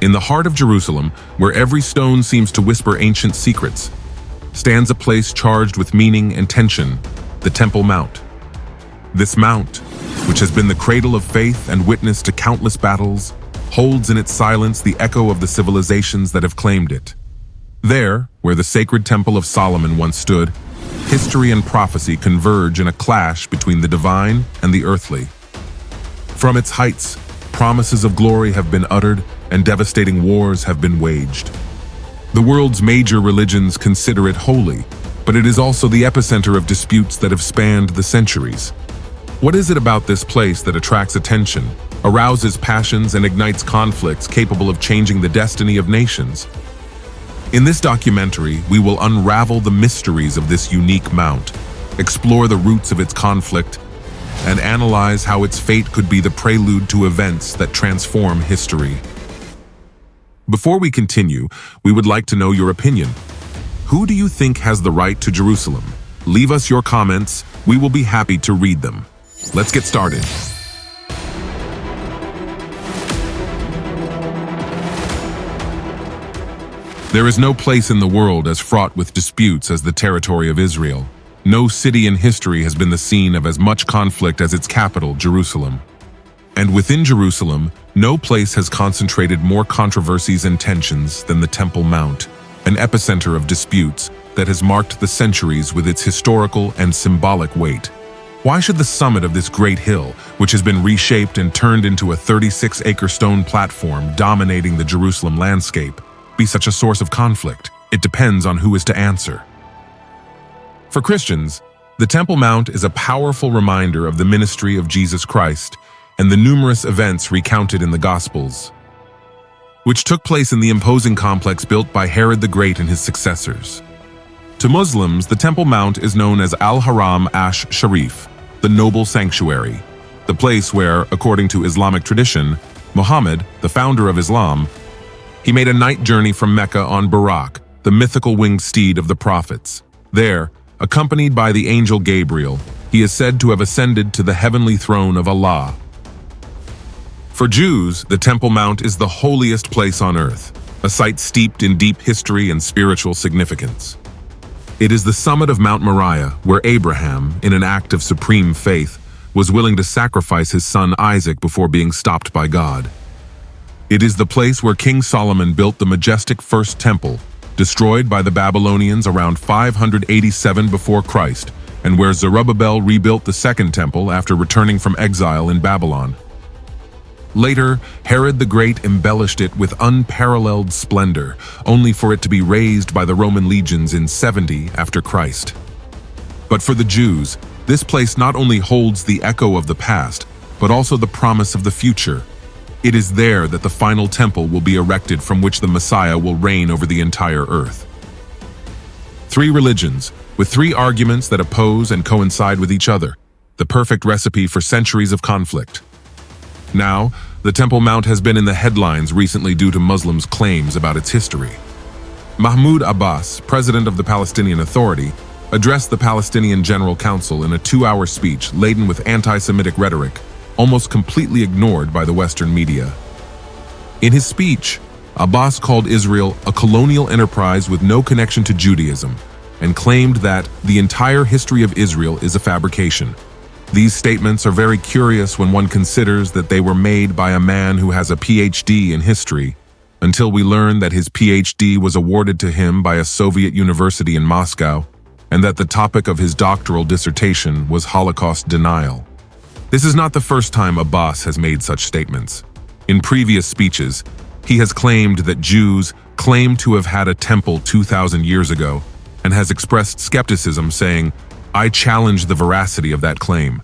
In the heart of Jerusalem, where every stone seems to whisper ancient secrets, stands a place charged with meaning and tension, the Temple Mount. This mount, which has been the cradle of faith and witness to countless battles, holds in its silence the echo of the civilizations that have claimed it. There, where the sacred Temple of Solomon once stood, history and prophecy converge in a clash between the divine and the earthly. From its heights, promises of glory have been uttered and devastating wars have been waged. The world's major religions consider it holy, but it is also the epicenter of disputes that have spanned the centuries. What is it about this place that attracts attention, arouses passions, and ignites conflicts capable of changing the destiny of nations? In this documentary, we will unravel the mysteries of this unique mount, explore the roots of its conflict, and analyze how its fate could be the prelude to events that transform history. Before we continue, we would like to know your opinion. Who do you think has the right to Jerusalem? Leave us your comments. We will be happy to read them. Let's get started. There is no place in the world as fraught with disputes as the territory of Israel. No city in history has been the scene of as much conflict as its capital, Jerusalem. And within Jerusalem, no place has concentrated more controversies and tensions than the Temple Mount, an epicenter of disputes that has marked the centuries with its historical and symbolic weight. Why should the summit of this great hill, which has been reshaped and turned into a 36-acre stone platform dominating the Jerusalem landscape, be such a source of conflict? It depends on who is to answer. For Christians, the Temple Mount is a powerful reminder of the ministry of Jesus Christ and the numerous events recounted in the Gospels, which took place in the imposing complex built by Herod the Great and his successors. To Muslims, the Temple Mount is known as Al-Haram Ash-Sharif, the noble sanctuary, the place where, according to Islamic tradition, Muhammad, the founder of Islam, he made a night journey from Mecca on Buraq, the mythical winged steed of the prophets. There, accompanied by the angel Gabriel, he is said to have ascended to the heavenly throne of Allah. For Jews, the Temple Mount is the holiest place on earth, a site steeped in deep history and spiritual significance. It is the summit of Mount Moriah, where Abraham, in an act of supreme faith, was willing to sacrifice his son Isaac before being stopped by God. It is the place where King Solomon built the majestic first temple, destroyed by the Babylonians around 587 before Christ, and where Zerubbabel rebuilt the second temple after returning from exile in Babylon. Later, Herod the Great embellished it with unparalleled splendor, only for it to be razed by the Roman legions in 70 after Christ. But for the Jews, this place not only holds the echo of the past, but also the promise of the future. It is there that the final temple will be erected from which the Messiah will reign over the entire earth. Three religions, with three arguments that oppose and coincide with each other, the perfect recipe for centuries of conflict. Now, the Temple Mount has been in the headlines recently due to Muslims' claims about its history. Mahmoud Abbas, president of the Palestinian Authority, addressed the Palestinian General Council in a 2-hour speech laden with anti-Semitic rhetoric, almost completely ignored by the Western media. In his speech, Abbas called Israel a colonial enterprise with no connection to Judaism and claimed that the entire history of Israel is a fabrication. These statements are very curious when one considers that they were made by a man who has a PhD in history, until we learn that his PhD was awarded to him by a Soviet university in Moscow, and that the topic of his doctoral dissertation was Holocaust denial. This is not the first time Abbas has made such statements. In previous speeches, he has claimed that Jews claim to have had a temple 2,000 years ago, and has expressed skepticism, saying, "I challenge the veracity of that claim."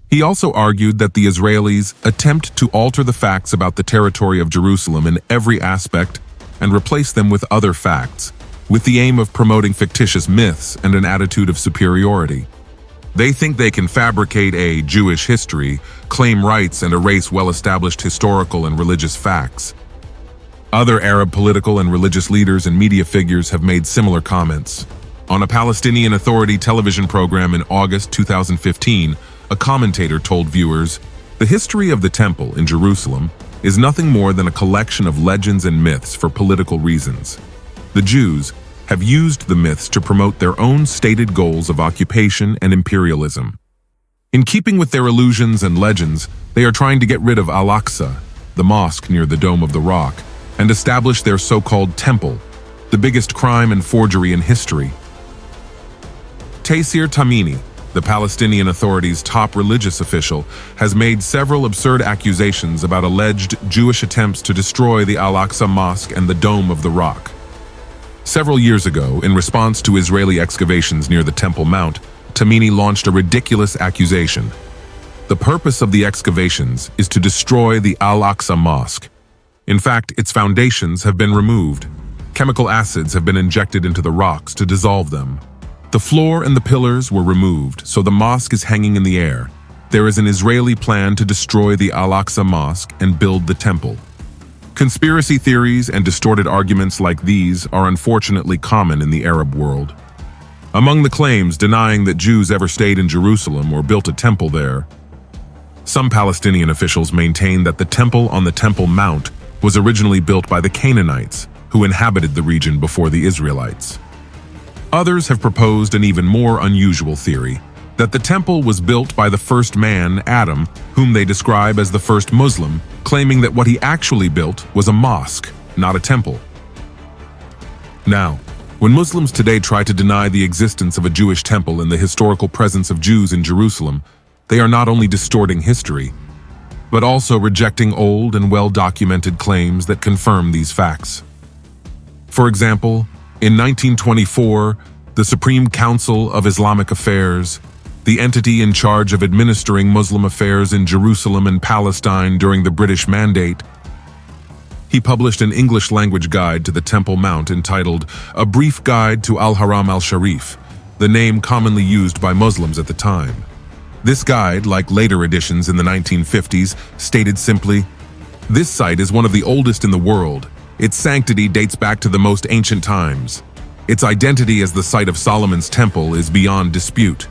He also argued that the Israelis attempt to alter the facts about the territory of Jerusalem in every aspect and replace them with other facts, with the aim of promoting fictitious myths and an attitude of superiority. They think they can fabricate a Jewish history, claim rights, and erase well-established historical and religious facts. Other Arab political and religious leaders and media figures have made similar comments. On a Palestinian Authority television program in August 2015, a commentator told viewers, "The history of the temple in Jerusalem is nothing more than a collection of legends and myths for political reasons. The Jews have used the myths to promote their own stated goals of occupation and imperialism. In keeping with their illusions and legends, they are trying to get rid of Al-Aqsa, the mosque near the Dome of the Rock, and establish their so-called temple, the biggest crime and forgery in history. Taysir Tamimi, the Palestinian Authority's top religious official, has made several absurd accusations about alleged Jewish attempts to destroy the Al-Aqsa Mosque and the Dome of the Rock. Several years ago, in response to Israeli excavations near the Temple Mount, Tamimi launched a ridiculous accusation. The purpose of the excavations is to destroy the Al-Aqsa Mosque. In fact, its foundations have been removed. Chemical acids have been injected into the rocks to dissolve them. The floor and the pillars were removed, so the mosque is hanging in the air. There is an Israeli plan to destroy the Al-Aqsa Mosque and build the temple. Conspiracy theories and distorted arguments like these are unfortunately common in the Arab world. Among the claims denying that Jews ever stayed in Jerusalem or built a temple there, some Palestinian officials maintain that the temple on the Temple Mount was originally built by the Canaanites, who inhabited the region before the Israelites. Others have proposed an even more unusual theory, that the temple was built by the first man, Adam, whom they describe as the first Muslim, claiming that what he actually built was a mosque, not a temple. Now, when Muslims today try to deny the existence of a Jewish temple and the historical presence of Jews in Jerusalem, they are not only distorting history, but also rejecting old and well-documented claims that confirm these facts. For example, in 1924, the Supreme Council of Islamic Affairs, the entity in charge of administering Muslim affairs in Jerusalem and Palestine during the British Mandate, he published an English-language guide to the Temple Mount entitled A Brief Guide to Al-Haram al-Sharif, the name commonly used by Muslims at the time. This guide, like later editions in the 1950s, stated simply, "This site is one of the oldest in the world. Its sanctity dates back to the most ancient times. Its identity as the site of Solomon's temple is beyond dispute.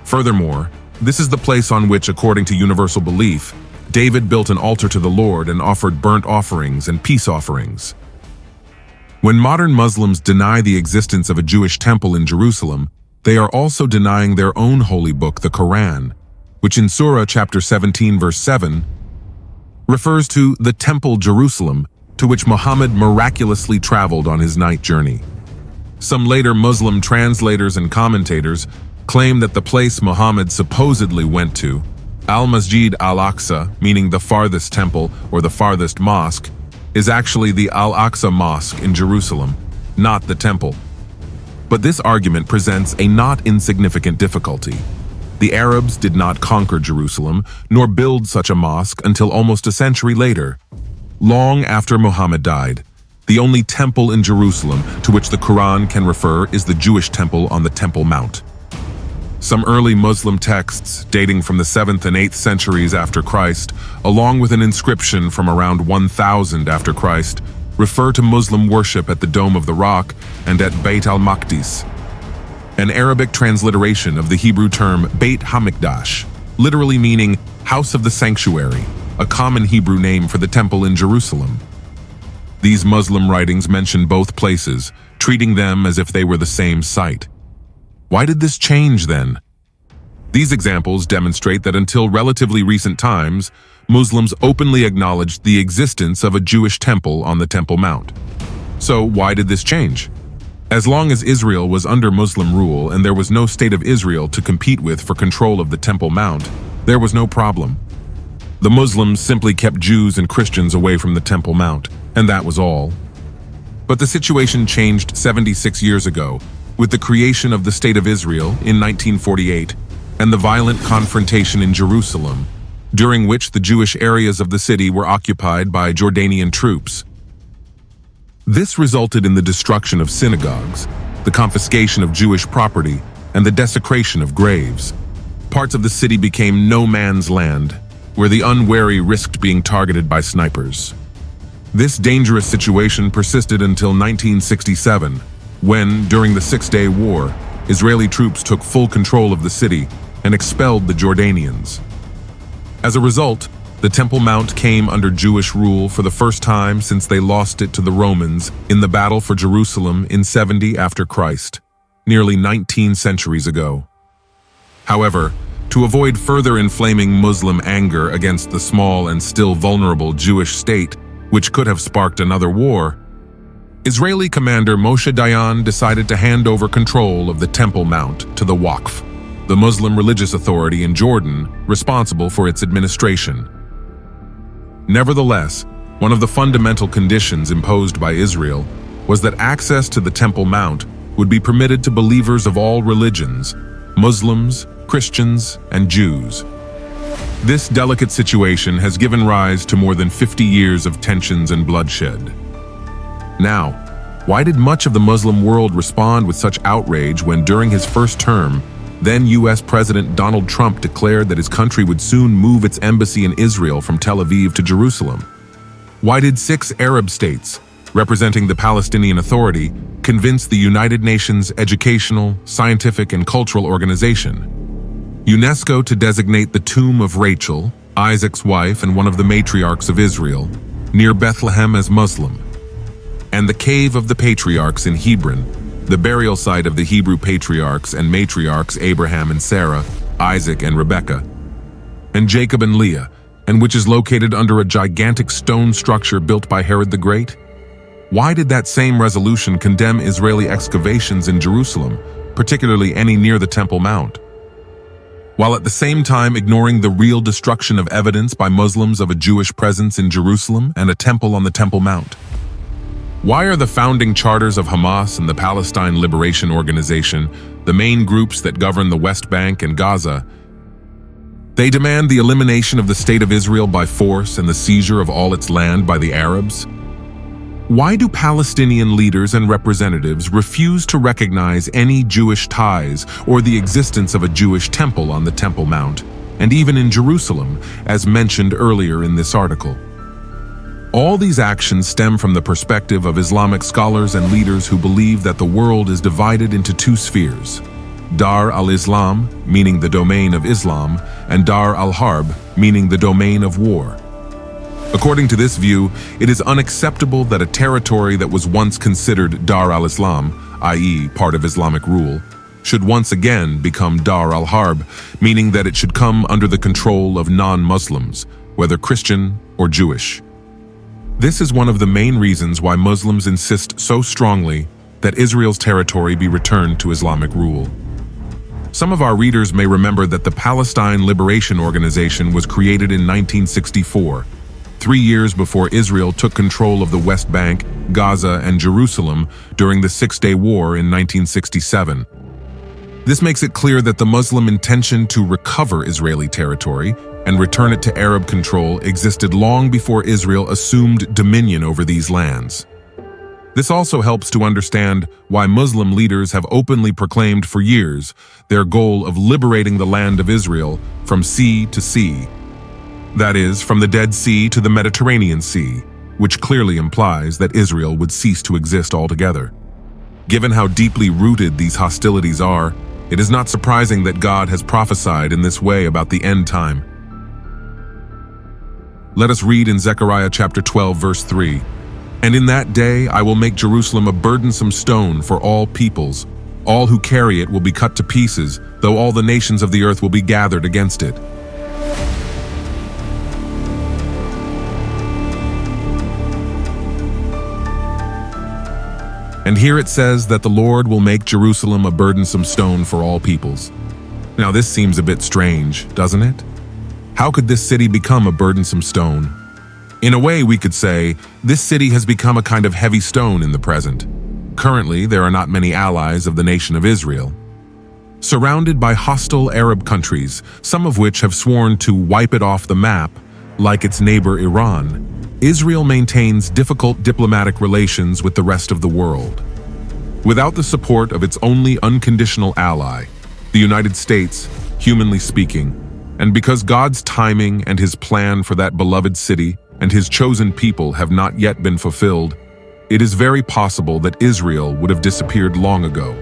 Furthermore, this is the place on which, according to universal belief, David built an altar to the Lord and offered burnt offerings and peace offerings." When modern Muslims deny the existence of a Jewish temple in Jerusalem, they are also denying their own holy book, the Quran, which in Surah chapter 17 verse 7 refers to the Temple Jerusalem, to which Muhammad miraculously traveled on his night journey. Some later Muslim translators and commentators claim that the place Muhammad supposedly went to, Al-Masjid al-Aqsa, meaning the farthest temple or the farthest mosque, is actually the Al-Aqsa Mosque in Jerusalem, not the temple. But this argument presents a not insignificant difficulty. The Arabs did not conquer Jerusalem, nor build such a mosque until almost a century later. Long after Muhammad died, the only temple in Jerusalem to which the Quran can refer is the Jewish temple on the Temple Mount. Some early Muslim texts, dating from the 7th and 8th centuries after Christ, along with an inscription from around 1000 after Christ, refer to Muslim worship at the Dome of the Rock and at Beit al-Maqdis, an Arabic transliteration of the Hebrew term Beit HaMikdash, literally meaning house of the sanctuary, a common Hebrew name for the temple in Jerusalem. These Muslim writings mention both places, treating them as if they were the same site. Why did this change then? These examples demonstrate that until relatively recent times, Muslims openly acknowledged the existence of a Jewish temple on the Temple Mount. So why did this change? As long as Israel was under Muslim rule and there was no state of Israel to compete with for control of the Temple Mount, there was no problem. The Muslims simply kept Jews and Christians away from the Temple Mount, and that was all. But the situation changed 76 years ago, with the creation of the State of Israel in 1948 and the violent confrontation in Jerusalem, during which the Jewish areas of the city were occupied by Jordanian troops. This resulted in the destruction of synagogues, the confiscation of Jewish property, and the desecration of graves. Parts of the city became no man's land, where the unwary risked being targeted by snipers. This dangerous situation persisted until 1967, when, during the Six-Day War, Israeli troops took full control of the city and expelled the Jordanians. As a result, The Temple Mount came under Jewish rule for the first time since they lost it to the Romans in the battle for Jerusalem in 70 after Christ, nearly 19 centuries ago. However, to avoid further inflaming Muslim anger against the small and still vulnerable Jewish state, which could have sparked another war, Israeli commander Moshe Dayan decided to hand over control of the Temple Mount to the Waqf, the Muslim religious authority in Jordan responsible for its administration. Nevertheless, one of the fundamental conditions imposed by Israel was that access to the Temple Mount would be permitted to believers of all religions, Muslims, Christians, and Jews. This delicate situation has given rise to more than 50 years of tensions and bloodshed. Now, why did much of the Muslim world respond with such outrage when during his first term, then U.S. President Donald Trump declared that his country would soon move its embassy in Israel from Tel Aviv to Jerusalem? Why did 6 Arab states, representing the Palestinian Authority, convince the United Nations Educational, Scientific, and Cultural Organization, UNESCO, to designate the tomb of Rachel, Isaac's wife and one of the matriarchs of Israel, near Bethlehem as Muslim, and the Cave of the Patriarchs in Hebron, the burial site of the Hebrew patriarchs and matriarchs Abraham and Sarah, Isaac and Rebekah, and Jacob and Leah, and which is located under a gigantic stone structure built by Herod the Great? Why did that same resolution condemn Israeli excavations in Jerusalem, particularly any near the Temple Mount, while at the same time ignoring the real destruction of evidence by Muslims of a Jewish presence in Jerusalem and a temple on the Temple Mount? Why are the founding charters of Hamas and the Palestine Liberation Organization, the main groups that govern the West Bank and Gaza, they demand the elimination of the State of Israel by force and the seizure of all its land by the Arabs? Why do Palestinian leaders and representatives refuse to recognize any Jewish ties or the existence of a Jewish temple on the Temple Mount, and even in Jerusalem, as mentioned earlier in this article? All these actions stem from the perspective of Islamic scholars and leaders who believe that the world is divided into 2 spheres: Dar al-Islam, meaning the domain of Islam, and Dar al-Harb, meaning the domain of war. According to this view, it is unacceptable that a territory that was once considered Dar al-Islam, i.e., part of Islamic rule, should once again become Dar al-Harb, meaning that it should come under the control of non-Muslims, whether Christian or Jewish. This is one of the main reasons why Muslims insist so strongly that Israel's territory be returned to Islamic rule. Some of our readers may remember that the Palestine Liberation Organization was created in 1964, 3 years before Israel took control of the West Bank, Gaza, and Jerusalem during the Six-Day War in 1967. This makes it clear that the Muslim intention to recover Israeli territory and return it to Arab control existed long before Israel assumed dominion over these lands. This also helps to understand why Muslim leaders have openly proclaimed for years their goal of liberating the land of Israel from sea to sea. That is, from the Dead Sea to the Mediterranean Sea, which clearly implies that Israel would cease to exist altogether. Given how deeply rooted these hostilities are, it is not surprising that God has prophesied in this way about the end time. Let us read in Zechariah chapter 12, verse 3. "And in that day I will make Jerusalem a burdensome stone for all peoples. All who carry it will be cut to pieces, though all the nations of the earth will be gathered against it." And here it says that the Lord will make Jerusalem a burdensome stone for all peoples. Now this seems a bit strange, doesn't it? How could this city become a burdensome stone? In a way, we could say, this city has become a kind of heavy stone in the present. Currently, there are not many allies of the nation of Israel. Surrounded by hostile Arab countries, some of which have sworn to wipe it off the map, like its neighbor Iran, Israel maintains difficult diplomatic relations with the rest of the world. Without the support of its only unconditional ally, the United States, humanly speaking, and because God's timing and his plan for that beloved city and his chosen people have not yet been fulfilled, it is very possible that Israel would have disappeared long ago.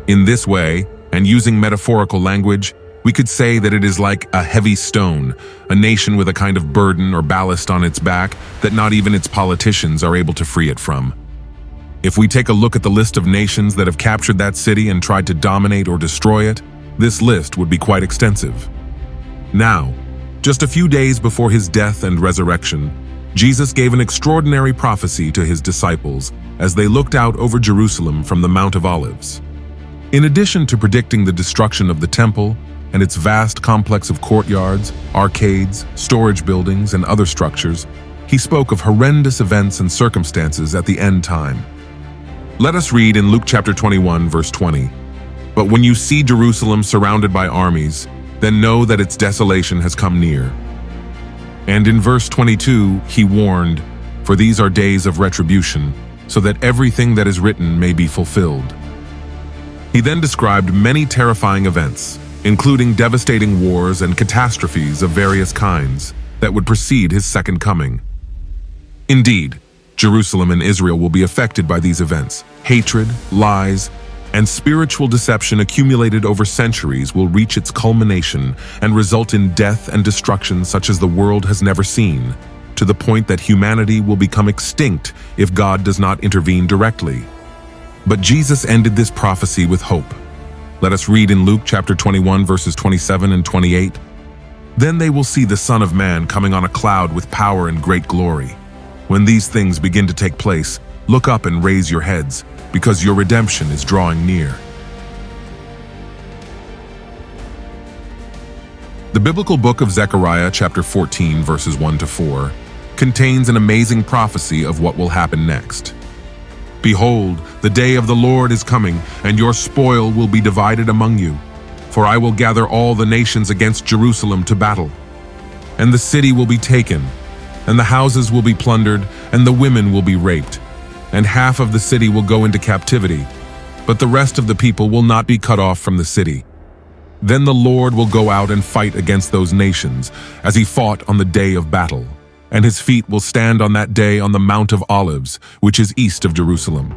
In this way, and using metaphorical language, We could say that it is like a heavy stone, a nation with a kind of burden or ballast on its back that not even its politicians are able to free it from. If we take a look at the list of nations that have captured that city and tried to dominate or destroy it, this list would be quite extensive. Now, just a few days before his death and resurrection, Jesus gave an extraordinary prophecy to his disciples as they looked out over Jerusalem from the Mount of Olives. In addition to predicting the destruction of the temple and its vast complex of courtyards, arcades, storage buildings, and other structures, he spoke of horrendous events and circumstances at the end time. Let us read in Luke chapter 21, verse 20. "But when you see Jerusalem surrounded by armies, then know that its desolation has come near." And in verse 22, he warned, "For these are days of retribution, so that everything that is written may be fulfilled." He then described many terrifying events, including devastating wars and catastrophes of various kinds, that would precede his second coming. Indeed, Jerusalem and Israel will be affected by these events. Hatred, lies, and spiritual deception accumulated over centuries will reach its culmination and result in death and destruction such as the world has never seen, to the point that humanity will become extinct if God does not intervene directly. But Jesus ended this prophecy with hope. Let us read in Luke chapter 21, verses 27 and 28. "Then they will see the Son of Man coming on a cloud with power and great glory. When these things begin to take place, look up and raise your heads, because your redemption is drawing near." The biblical book of Zechariah chapter 14, verses 1 to 4, contains an amazing prophecy of what will happen next. "Behold, the day of the Lord is coming, and your spoil will be divided among you. For I will gather all the nations against Jerusalem to battle. And the city will be taken, and the houses will be plundered, and the women will be raped. And half of the city will go into captivity, but the rest of the people will not be cut off from the city. Then the Lord will go out and fight against those nations, as he fought on the day of battle. And his feet will stand on that day on the Mount of Olives, which is east of Jerusalem."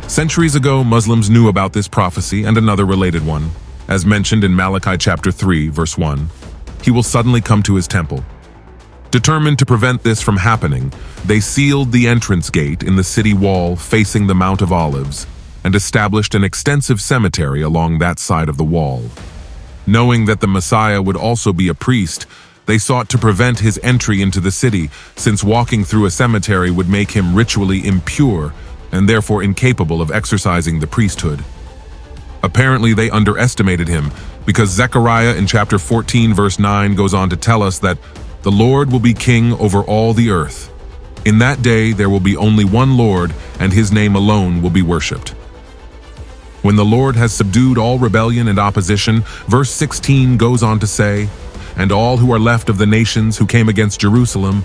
Centuries ago, Muslims knew about this prophecy and another related one. As mentioned in Malachi chapter 3, verse 1, he will suddenly come to his temple. Determined to prevent this from happening, they sealed the entrance gate in the city wall facing the Mount of Olives and established an extensive cemetery along that side of the wall. Knowing that the Messiah would also be a priest, they sought to prevent his entry into the city, since walking through a cemetery would make him ritually impure and therefore incapable of exercising the priesthood. Apparently, they underestimated him, because Zechariah in chapter 14, verse 9 goes on to tell us that the Lord will be king over all the earth. In that day, there will be only one Lord, and his name alone will be worshipped. When the Lord has subdued all rebellion and opposition, verse 16 goes on to say, "And all who are left of the nations who came against Jerusalem,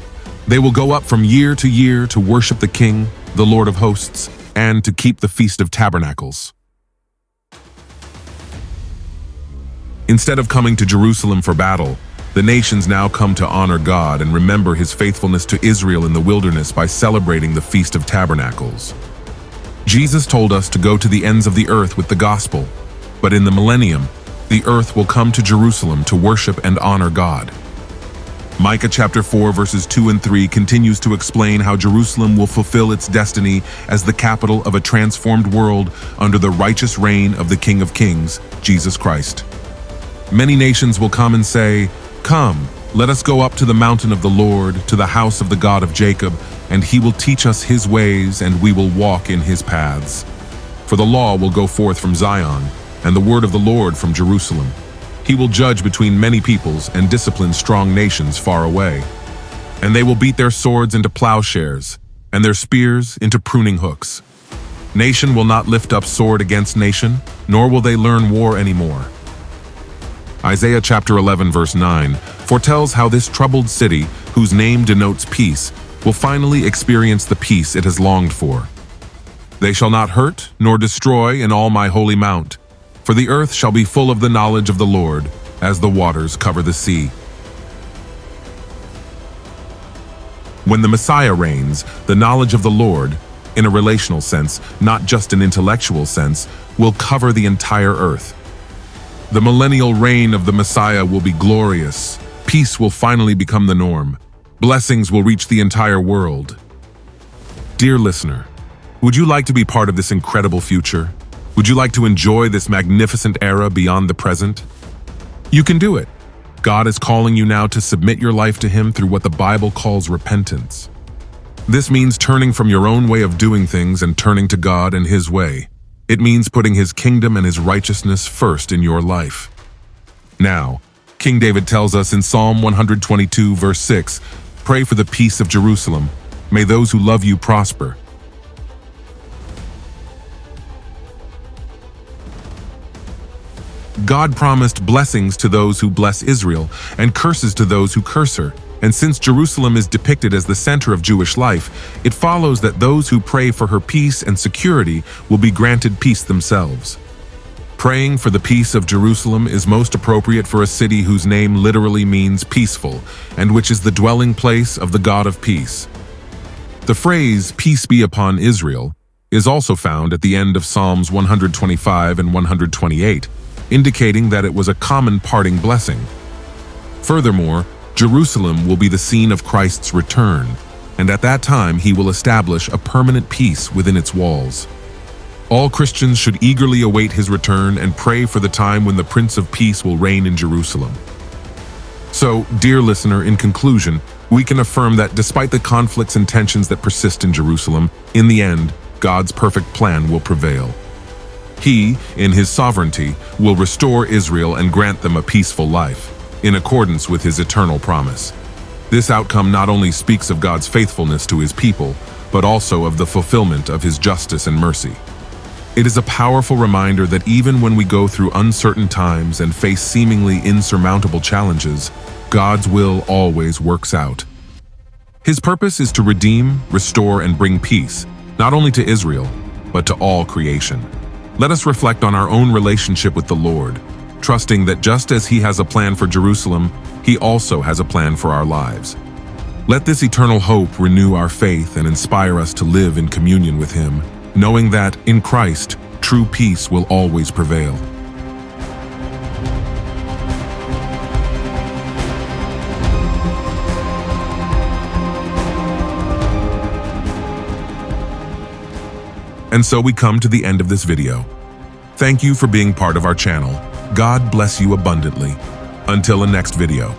they will go up from year to year to worship the King, the Lord of hosts, and to keep the Feast of Tabernacles." Instead of coming to Jerusalem for battle, the nations now come to honor God and remember his faithfulness to Israel in the wilderness by celebrating the Feast of Tabernacles. Jesus told us to go to the ends of the earth with the gospel, but in the millennium, the earth will come to Jerusalem to worship and honor God. Micah chapter 4 verses 2 and 3 continues to explain how Jerusalem will fulfill its destiny as the capital of a transformed world under the righteous reign of the King of Kings, Jesus Christ. Many nations will come and say, "Come, let us go up to the mountain of the Lord, to the house of the God of Jacob, and he will teach us his ways, and we will walk in his paths. For the law will go forth from Zion, and the word of the Lord from Jerusalem. He will judge between many peoples and discipline strong nations far away. And they will beat their swords into plowshares, and their spears into pruning hooks. Nation will not lift up sword against nation, nor will they learn war anymore." Isaiah chapter 11 verse 9 foretells how this troubled city, whose name denotes peace, will finally experience the peace it has longed for. "They shall not hurt nor destroy in all my holy mount, for the earth shall be full of the knowledge of the Lord, as the waters cover the sea." When the Messiah reigns, the knowledge of the Lord, in a relational sense, not just an intellectual sense, will cover the entire earth. The millennial reign of the Messiah will be glorious. Peace will finally become the norm. Blessings will reach the entire world. Dear listener, would you like to be part of this incredible future? Would you like to enjoy this magnificent era beyond the present? You can do it. God is calling you now to submit your life to Him through what the Bible calls repentance. This means turning from your own way of doing things and turning to God and His way. It means putting His kingdom and His righteousness first in your life. Now, King David tells us in Psalm 122, verse 6, "Pray for the peace of Jerusalem. May those who love you prosper." God promised blessings to those who bless Israel and curses to those who curse her. And since Jerusalem is depicted as the center of Jewish life, it follows that those who pray for her peace and security will be granted peace themselves. Praying for the peace of Jerusalem is most appropriate for a city whose name literally means peaceful, and which is the dwelling place of the God of peace. The phrase, "Peace be upon Israel," is also found at the end of Psalms 125 and 128, indicating that it was a common parting blessing. Furthermore, Jerusalem will be the scene of Christ's return, and at that time He will establish a permanent peace within its walls. All Christians should eagerly await His return and pray for the time when the Prince of Peace will reign in Jerusalem. So, dear listener, in conclusion, we can affirm that despite the conflicts and tensions that persist in Jerusalem, in the end, God's perfect plan will prevail. He, in His sovereignty, will restore Israel and grant them a peaceful life, in accordance with His eternal promise. This outcome not only speaks of God's faithfulness to His people, but also of the fulfillment of His justice and mercy. It is a powerful reminder that even when we go through uncertain times and face seemingly insurmountable challenges, God's will always works out. His purpose is to redeem, restore, and bring peace, not only to Israel, but to all creation. Let us reflect on our own relationship with the Lord, trusting that just as He has a plan for Jerusalem, He also has a plan for our lives. Let this eternal hope renew our faith and inspire us to live in communion with Him, knowing that, in Christ, true peace will always prevail. And so we come to the end of this video. Thank you for being part of our channel. God bless you abundantly. Until the next video.